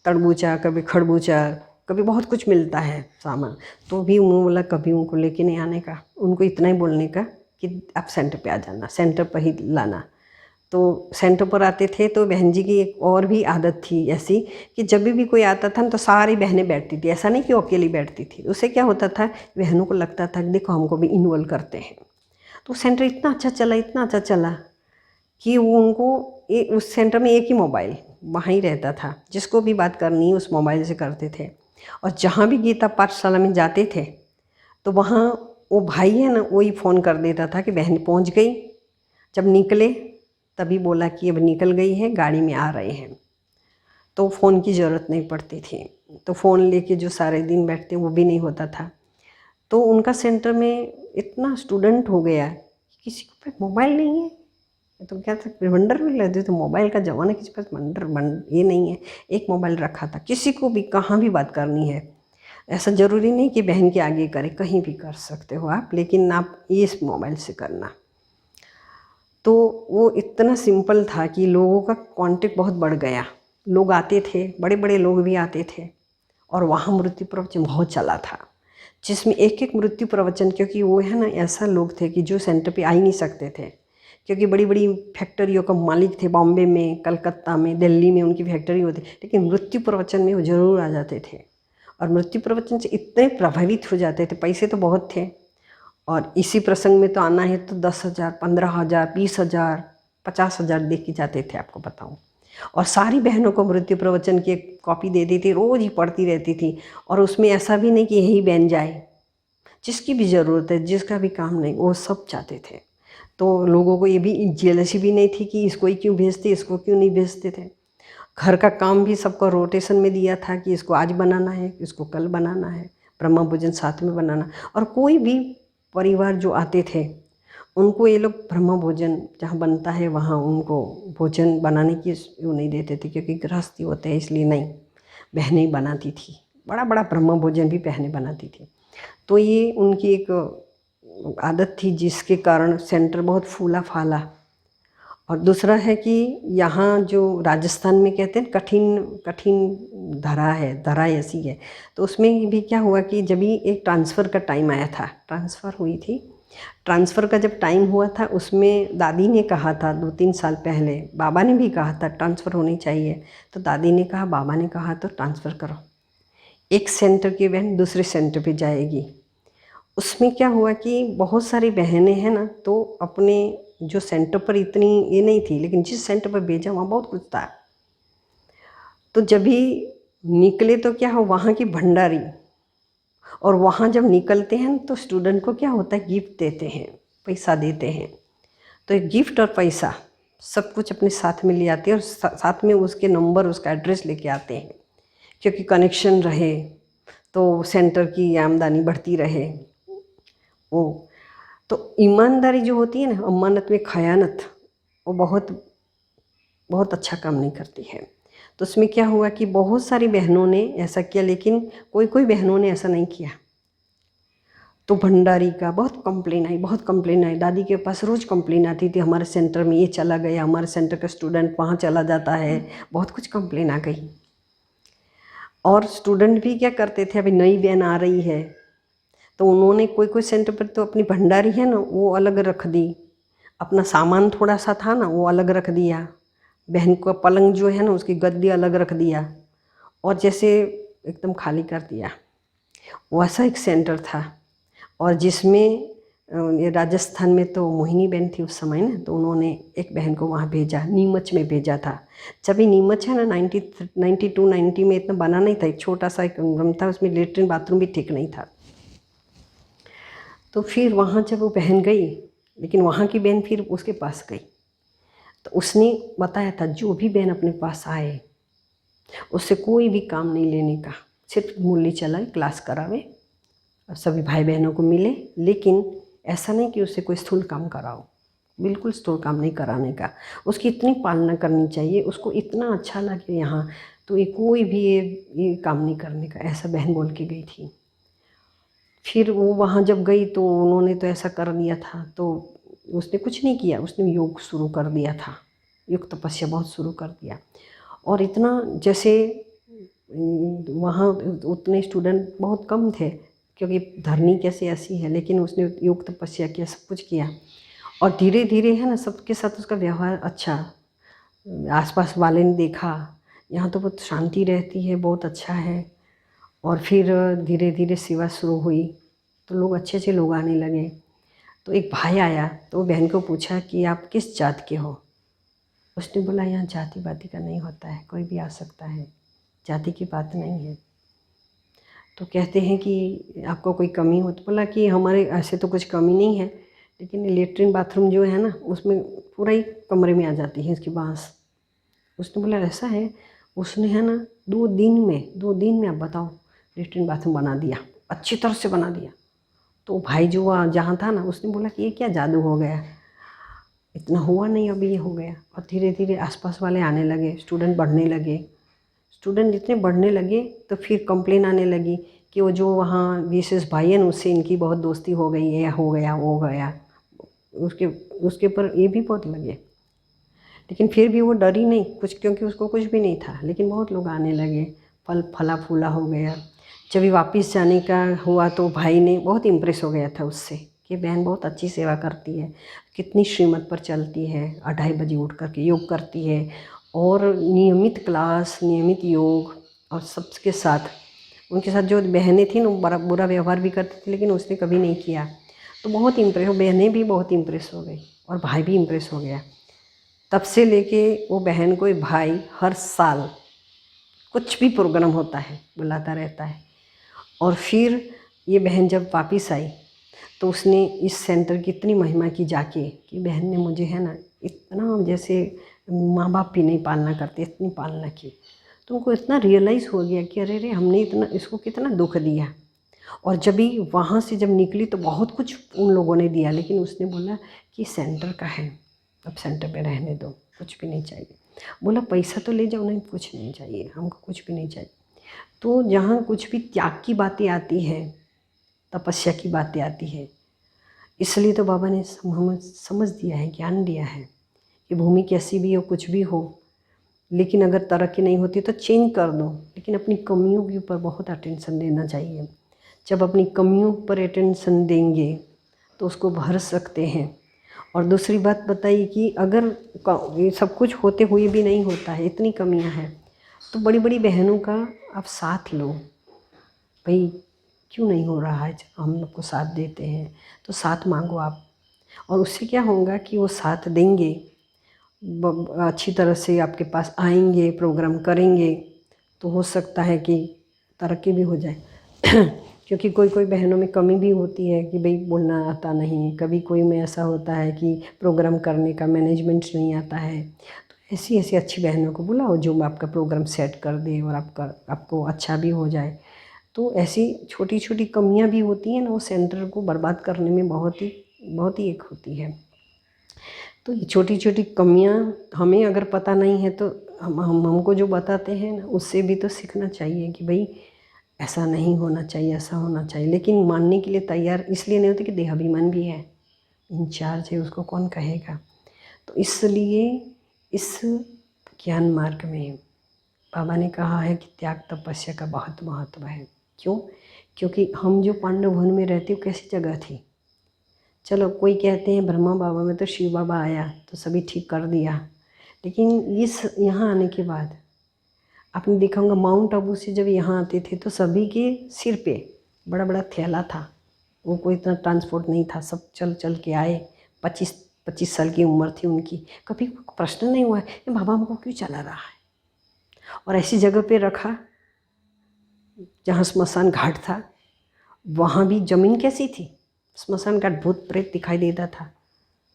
तरबूजा, कभी खरबूजा, कभी बहुत कुछ मिलता है सामान। तो भी उन्होंने बोला कभी उनको लेके नहीं आने का, उनको इतना ही बोलने का कि आप सेंटर पे आ जाना, सेंटर पर ही लाना। तो सेंटर पर आते थे तो बहन जी की एक और भी आदत थी ऐसी कि जब भी कोई आता था तो सारी बहनें बैठती थी, ऐसा नहीं कि वो अकेली बैठती थी। उससे क्या होता था, बहनों को लगता था कि देखो हमको भी इन्वॉल्व करते हैं। तो सेंटर इतना अच्छा चला, इतना अच्छा चला कि वो उनको उस सेंटर में एक ही मोबाइल वहाँ ही रहता था, जिसको भी बात करनी उस मोबाइल से करते थे। और जहाँ भी गीता पाठशाला में जाते थे तो वहाँ वो भाई है ना, वही फ़ोन कर देता था कि बहन पहुँच गई। जब निकले तभी बोला कि अब निकल गई है, गाड़ी में आ रहे हैं। तो फ़ोन की ज़रूरत नहीं पड़ती थी। तो फ़ोन लेके जो सारे दिन बैठते वो भी नहीं होता था। तो उनका सेंटर में इतना स्टूडेंट हो गया कि किसी के पास मोबाइल नहीं है। तो क्या था, रिमाइंडर भी लगे तो मोबाइल का ज़माना, किसी के पास ये नहीं है। एक मोबाइल रखा था, किसी को भी कहाँ भी बात करनी है, ऐसा ज़रूरी नहीं कि बहन के आगे करें, कहीं भी कर सकते हो आप, लेकिन आप इस मोबाइल से करना। तो वो इतना सिंपल था कि लोगों का कांटेक्ट बहुत बढ़ गया। लोग आते थे, बड़े बड़े लोग भी आते थे, और वहाँ मृत्यु प्रवचन बहुत चला था, जिसमें एक एक मृत्यु प्रवचन, क्योंकि वो है ना ऐसा लोग थे कि जो सेंटर पे आ ही नहीं सकते थे, क्योंकि बड़ी बड़ी फैक्ट्रियों का मालिक थे, बॉम्बे में, कलकत्ता में, दिल्ली में उनकी फैक्ट्री होती, लेकिन मृत्यु प्रवचन में वो ज़रूर आ जाते थे। और मृत्यु प्रवचन से इतने प्रभावित हो जाते थे, पैसे तो बहुत थे, और इसी प्रसंग में तो आना है तो 10,000, 15,000, 20,000, 50,000 दे के जाते थे, आपको बताऊं। और सारी बहनों को मृत्यु प्रवचन की एक कॉपी दे दी थी, रोज़ ही पढ़ती रहती थी। और उसमें ऐसा भी नहीं कि यही बहन जाए, जिसकी भी ज़रूरत है, जिसका भी काम नहीं, वो सब चाहते थे। तो लोगों को ये भी जेलसी भी नहीं थी कि इसको ही क्यों भेजते, इसको क्यों नहीं भेजते थे। घर का काम भी सबको रोटेशन में दिया था कि इसको आज बनाना है, इसको कल बनाना है, ब्रह्म भोजन साथ में बनाना। और कोई भी परिवार जो आते थे उनको ये लोग ब्रह्म भोजन जहाँ बनता है वहाँ उनको भोजन बनाने की वो नहीं देते थे, क्योंकि गृहस्थी होते हैं, इसलिए नहीं, बहनें ही बनाती थी। बड़ा बड़ा ब्रह्म भोजन भी बहनें बनाती थी। तो ये उनकी एक आदत थी, जिसके कारण सेंटर बहुत फूला फाला। और दूसरा है कि यहाँ जो राजस्थान में कहते हैं कठिन कठिन धरा है, धरा ऐसी है। तो उसमें भी क्या हुआ कि जब ही एक ट्रांसफ़र का टाइम आया था, ट्रांसफ़र हुई थी, ट्रांसफ़र का जब टाइम हुआ था, उसमें दादी ने कहा था 2-3 साल पहले, बाबा ने भी कहा था ट्रांसफ़र होनी चाहिए। तो दादी ने कहा, बाबा ने कहा तो ट्रांसफ़र करो, एक सेंटर की बहन दूसरे सेंटर पे जाएगी। उसमें क्या हुआ कि बहुत सारी बहनें हैं ना, तो अपने जो सेंटर पर इतनी ये नहीं थी, लेकिन जिस सेंटर पर भेजा वहाँ बहुत कुछ था। तो जब भी निकले तो क्या हो, वहाँ की भंडारी, और वहाँ जब निकलते हैं तो स्टूडेंट को क्या होता है, गिफ्ट देते हैं, पैसा देते हैं। तो एक गिफ्ट और पैसा सब कुछ अपने साथ में ले आते हैं, और साथ में उसके नंबर, उसका एड्रेस लेके आते हैं, क्योंकि कनेक्शन रहे तो सेंटर की आमदनी बढ़ती रहे। वो तो ईमानदारी जो होती है ना, अमानत में खयानत, वो बहुत बहुत अच्छा काम नहीं करती है। तो उसमें क्या हुआ कि बहुत सारी बहनों ने ऐसा किया, लेकिन कोई कोई बहनों ने ऐसा नहीं किया। तो भंडारी का बहुत कंप्लेन आई, बहुत कंप्लेन आई। दादी के पास रोज़ कंप्लेन आती थी, हमारे सेंटर में ये चला गया, हमारे सेंटर का स्टूडेंट वहाँ चला जाता है, बहुत कुछ कंप्लेन आ गई। और स्टूडेंट भी क्या करते थे, अभी नई बहन आ रही है तो उन्होंने कोई कोई सेंटर पर तो अपनी भंडारी है ना वो अलग रख दी, अपना सामान थोड़ा सा था ना वो अलग रख दिया, बहन को पलंग जो है ना उसकी गद्दी अलग रख दिया, और जैसे एकदम खाली कर दिया। वैसा एक सेंटर था, और जिसमें ये राजस्थान में तो मोहिनी बहन थी उस समय ना, तो उन्होंने एक बहन को वहाँ भेजा, नीमच में भेजा था। जब ये नीमच है ना 92-90 में इतना बना नहीं था, एक छोटा सा एक रूम था, उसमें लेटरिन बाथरूम भी ठीक नहीं था। तो फिर वहाँ जब वो बहन गई, लेकिन वहाँ की बहन फिर उसके पास गई, तो उसने बताया था जो भी बहन अपने पास आए उससे कोई भी काम नहीं लेने का, सिर्फ मुरली चलाए, क्लास करावे और सभी भाई बहनों को मिले, लेकिन ऐसा नहीं कि उससे कोई स्थूल काम कराओ, बिल्कुल स्थूल काम नहीं कराने का। उसकी इतनी पालना करनी चाहिए, उसको इतना अच्छा लगे यहाँ, तो ये कोई भी ये काम नहीं करने का, ऐसा बहन बोल के गई थी। फिर वो वहाँ जब गई तो उन्होंने तो ऐसा कर दिया था, तो उसने कुछ नहीं किया, उसने योग शुरू कर दिया था, योग तपस्या बहुत शुरू कर दिया। और इतना जैसे वहाँ उतने स्टूडेंट बहुत कम थे, क्योंकि धरनी कैसे ऐसी है, लेकिन उसने योग तपस्या किया, सब कुछ किया, और धीरे धीरे है ना सबके साथ उसका व्यवहार अच्छा, आसपास वाले ने देखा यहाँ तो बहुत शांति रहती है, बहुत अच्छा है। और फिर धीरे धीरे सेवा शुरू हुई, तो लोग अच्छे अच्छे लोग आने लगे। तो एक भाई आया, तो वो बहन को पूछा कि आप किस जात के हो। उसने बोला यहाँ जाति बाति का नहीं होता है, कोई भी आ सकता है, जाति की बात नहीं है। तो कहते हैं कि आपको कोई कमी हो, तो बोला कि हमारे ऐसे तो कुछ कमी नहीं है, लेकिन लेटरिन बाथरूम जो है ना उसमें पूरा ही कमरे में आ जाती है इसकी बांस। उसने बोला ऐसा है, उसने है ना 2 दिन में आप बताओ लेटरिन बाथरूम बना दिया, अच्छी तरह से बना दिया। तो भाई जो वहाँ जहाँ था ना, उसने बोला कि ये क्या जादू हो गया, इतना हुआ नहीं, अभी ये हो गया। और धीरे धीरे आसपास वाले आने लगे, स्टूडेंट बढ़ने लगे, स्टूडेंट इतने बढ़ने लगे तो फिर कंप्लेन आने लगी कि वो जो वहाँ विशेष भाई है ना, उससे इनकी बहुत दोस्ती हो गई है, हो गया वो गया, उसके उसके ऊपर ये भी बहुत लगे। लेकिन फिर भी वो डरी नहीं कुछ, क्योंकि उसको कुछ भी नहीं था। लेकिन बहुत लोग आने लगे, फला फूला हो गया। जब भी वापस जाने का हुआ तो भाई ने बहुत इम्प्रेस हो गया था उससे कि बहन बहुत अच्छी सेवा करती है, कितनी श्रीमत पर चलती है, 2:30 बजे उठ करके योग करती है, और नियमित क्लास, नियमित योग, और सबके साथ, उनके साथ जो बहनें थी ना बड़ा बुरा व्यवहार भी करती थी, लेकिन उसने कभी नहीं किया। तो बहुत इम्प्रेस, बहनें भी बहुत इम्प्रेस हो गई और भाई भी इम्प्रेस हो गया। तब से लेके वो बहन को भाई हर साल कुछ भी प्रोग्राम होता है बुलाता रहता है। और फिर ये बहन जब वापस आई तो उसने इस सेंटर की इतनी महिमा की जाके कि बहन ने मुझे है ना इतना, जैसे माँ बाप भी नहीं पालना करते, इतनी पालना की। तो उनको इतना रियलाइज़ हो गया कि अरे रे हमने इतना इसको कितना दुख दिया। और जब भी वहाँ से जब निकली तो बहुत कुछ उन लोगों ने दिया, लेकिन उसने बोला कि सेंटर का है, अब सेंटर पे रहने दो, कुछ भी नहीं चाहिए। बोला पैसा तो ले जाओ, नहीं कुछ नहीं चाहिए, हमको कुछ भी नहीं चाहिए। तो जहाँ कुछ भी त्याग की बातें आती है, तपस्या की बातें आती है, इसलिए तो बाबा ने हमें समझ दिया है, ज्ञान दिया है कि भूमि कैसी भी हो, कुछ भी हो, लेकिन अगर तरक्की नहीं होती तो चेंज कर दो, लेकिन अपनी कमियों के ऊपर बहुत अटेंशन देना चाहिए। जब अपनी कमियों पर अटेंशन देंगे तो उसको भर सकते हैं। और दूसरी बात बताइए कि अगर ये सब कुछ होते हुए भी नहीं होता है, इतनी कमियां हैं, तो बड़ी बड़ी बहनों का आप साथ लो। भाई क्यों नहीं हो रहा है, हम लोग को साथ देते हैं तो साथ मांगो आप, और उससे क्या होगा कि वो साथ देंगे, अच्छी तरह से आपके पास आएंगे, प्रोग्राम करेंगे, तो हो सकता है कि तरक्की भी हो जाए। क्योंकि कोई कोई बहनों में कमी भी होती है कि भाई बोलना आता नहीं, कभी कोई में ऐसा होता है कि प्रोग्राम करने का मैनेजमेंट नहीं आता है। तो ऐसी ऐसी अच्छी बहनों को बुलाओ जो आपका प्रोग्राम सेट कर दे और आपको अच्छा भी हो जाए। तो ऐसी छोटी छोटी कमियां भी होती हैं ना, वो सेंटर को बर्बाद करने में बहुत ही एक होती है। तो ये छोटी छोटी कमियां हमें अगर पता नहीं है तो हमको जो बताते हैं ना, उससे भी तो सीखना चाहिए कि भाई ऐसा नहीं होना चाहिए, ऐसा होना चाहिए। लेकिन मानने के लिए तैयार इसलिए नहीं होते कि देहाभिमान भी है, इंचार्ज है, उसको कौन कहेगा। तो इसलिए इस ज्ञान मार्ग में बाबा ने कहा है कि त्याग तपस्या का बहुत महत्व है। क्यों? क्योंकि हम जो पांडव वन में रहते वो कैसी जगह थी। चलो कोई कहते हैं ब्रह्मा बाबा में तो शिव बाबा आया तो सभी ठीक कर दिया, लेकिन इस यहाँ आने के बाद आपने देखा होगा माउंट आबू से जब यहाँ आते थे तो सभी के सिर पे बड़ा बड़ा थैला था, वो कोई इतना ट्रांसपोर्ट नहीं था, सब चल चल के आए। 25 साल की उम्र थी उनकी। कभी प्रश्न नहीं हुआ कि बाबा हमको क्यों चला रहा है। और ऐसी जगह पे रखा जहाँ स्मशान घाट था, वहाँ भी ज़मीन कैसी थी, स्मशान घाट भूत प्रेत दिखाई देता था।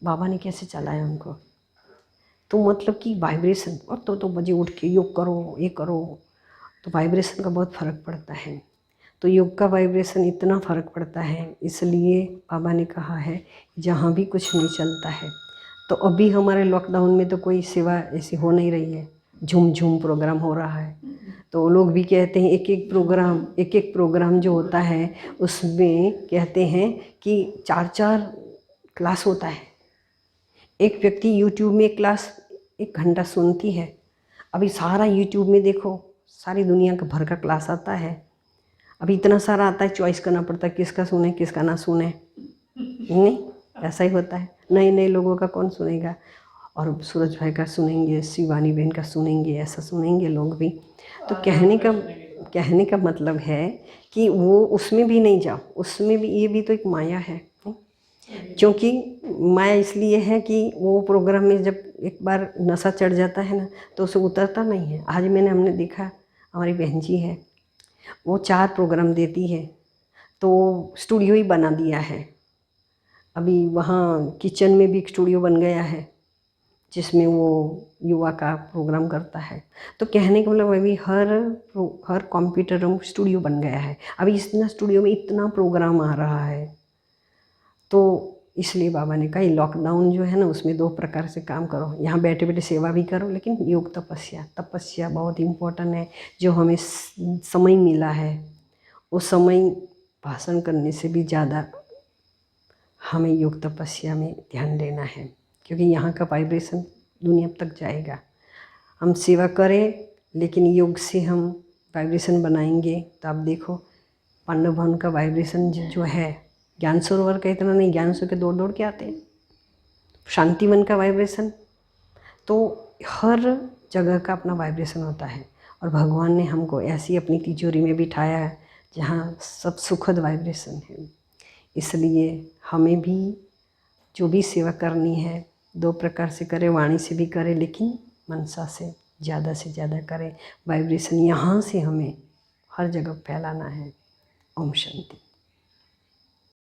बाबा ने कैसे चलाया उनको। तो मतलब कि वाइब्रेशन, और तो बजे उठ के योग करो, ये करो, तो वाइब्रेशन का बहुत फ़र्क पड़ता है। तो योग का वाइब्रेशन इतना फ़र्क पड़ता है, इसलिए बाबा ने कहा है जहाँ भी कुछ नहीं चलता है। तो अभी हमारे लॉकडाउन में तो कोई सेवा ऐसी हो नहीं रही है, झूम झूम प्रोग्राम हो रहा है। तो लोग भी कहते हैं एक एक प्रोग्राम जो होता है उसमें कहते हैं कि 4 क्लास होता है। एक व्यक्ति यूट्यूब में क्लास 1 घंटा सुनती है। अभी सारा यूट्यूब में देखो, सारी दुनिया का भर का क्लास आता है। अभी इतना सारा आता है, चॉइस करना पड़ता है किसका सुने किसका ना सुने। नहीं, ऐसा ही होता है। नए नए लोगों का कौन सुनेगा। और सूरज भाई का सुनेंगे, शिवानी बहन का सुनेंगे, ऐसा सुनेंगे लोग भी। तो कहने का मतलब है कि वो उसमें भी नहीं जाओ, उसमें भी, ये भी तो एक माया है। क्योंकि माया इसलिए है कि वो प्रोग्राम में जब एक बार नशा चढ़ जाता है ना, तो उसे उतरता नहीं है। आज हमने देखा, हमारी बहन जी है, वो 4 प्रोग्राम देती है, तो स्टूडियो ही बना दिया है। अभी वहाँ किचन में भी एक स्टूडियो बन गया है, जिसमें वो युवा का प्रोग्राम करता है। तो कहने का मतलब अभी हर कंप्यूटर रूम स्टूडियो बन गया है। अभी इतना स्टूडियो में इतना प्रोग्राम आ रहा है। तो इसलिए बाबा ने कहा लॉकडाउन जो है ना, उसमें 2 प्रकार से काम करो। यहाँ बैठे बैठे सेवा भी करो, लेकिन योग तपस्या बहुत इम्पोर्टेंट है। जो हमें समय मिला है, उस समय भाषण करने से भी ज़्यादा हमें योग तपस्या में ध्यान देना है, क्योंकि यहाँ का वाइब्रेशन दुनिया तक जाएगा। हम सेवा करें, लेकिन योग से हम वाइब्रेशन बनाएंगे। तो आप देखो पांडव भवन का वाइब्रेशन जो है, ज्ञान सरोवर का इतना नहीं, ज्ञान सरोवर के दौड़ दौड़ के आते हैं। शांतिवन का वाइब्रेशन, तो हर जगह का अपना वाइब्रेशन होता है। और भगवान ने हमको ऐसी अपनी तिजोरी में बिठाया है जहाँ सब सुखद वाइब्रेशन है। इसलिए हमें भी जो भी सेवा करनी है 2 प्रकार से करें, वाणी से भी करें, लेकिन मनसा से ज़्यादा करें। वाइब्रेशन यहाँ से हमें हर जगह फैलाना है। ओम शांति।